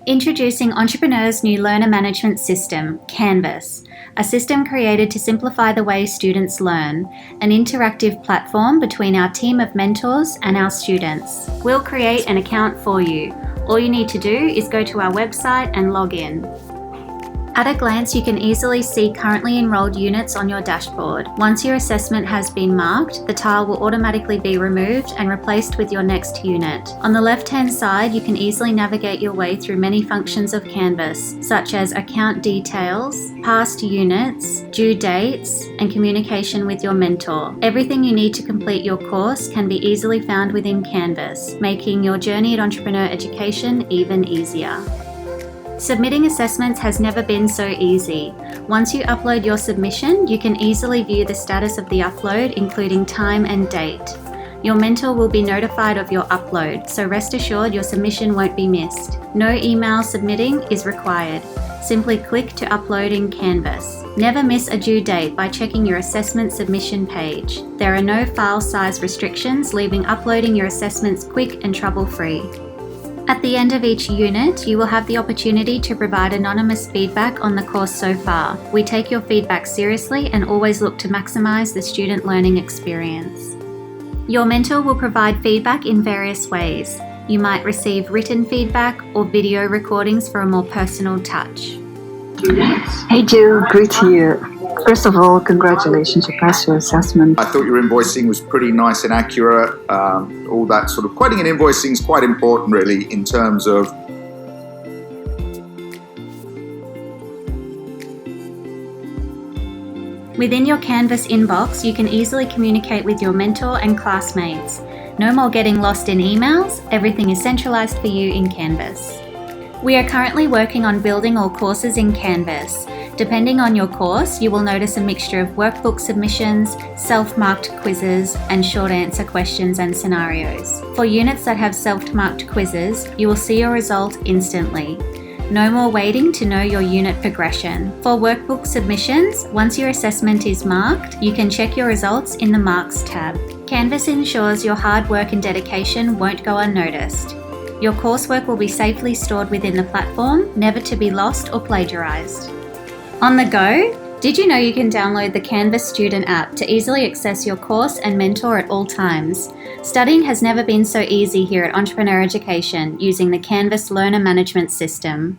Introducing Entrepreneur's new learner management system, Canvas, a system created to simplify the way students learn, an interactive platform between our team of mentors and our students. We'll create an account for you. All you need to do is go to our website and log in. At a glance, you can easily see currently enrolled units on your dashboard. Once your assessment has been marked, the tile will automatically be removed and replaced with your next unit. On the left-hand side, you can easily navigate your way through many functions of Canvas, such as account details, past units, due dates, and communication with your mentor. Everything you need to complete your course can be easily found within Canvas, making your journey at Entrepreneur Education even easier. Submitting assessments has never been so easy. Once you upload your submission, you can easily view the status of the upload, including time and date. Your mentor will be notified of your upload, so rest assured your submission won't be missed. No email submitting is required. Simply click to upload in Canvas. Never miss a due date by checking your assessment submission page. There are no file size restrictions, leaving uploading your assessments quick and trouble-free. At the end of each unit, you will have the opportunity to provide anonymous feedback on the course so far. We take your feedback seriously and always look to maximise the student learning experience. Your mentor will provide feedback in various ways. You might receive written feedback or video recordings for a more personal touch. Hey Jill, great to hear. First of all, congratulations, you passed your assessment. I thought your invoicing was pretty nice and accurate. All that sort of quoting and invoicing is quite important really in terms of Within your Canvas inbox, you can easily communicate with your mentor and classmates. No more getting lost in emails, everything is centralised for you in Canvas. We are currently working on building all courses in Canvas. Depending on your course, you will notice a mixture of workbook submissions, self-marked quizzes, and short answer questions and scenarios. For units that have self-marked quizzes, you will see your result instantly. No more waiting to know your unit progression. For workbook submissions, once your assessment is marked, you can check your results in the Marks tab. Canvas ensures your hard work and dedication won't go unnoticed. Your coursework will be safely stored within the platform, never to be lost or plagiarized. On the go, did you know you can download the Canvas Student app to easily access your course and mentor at all times? Studying has never been so easy here at Entrepreneur Education using the Canvas Learner Management System.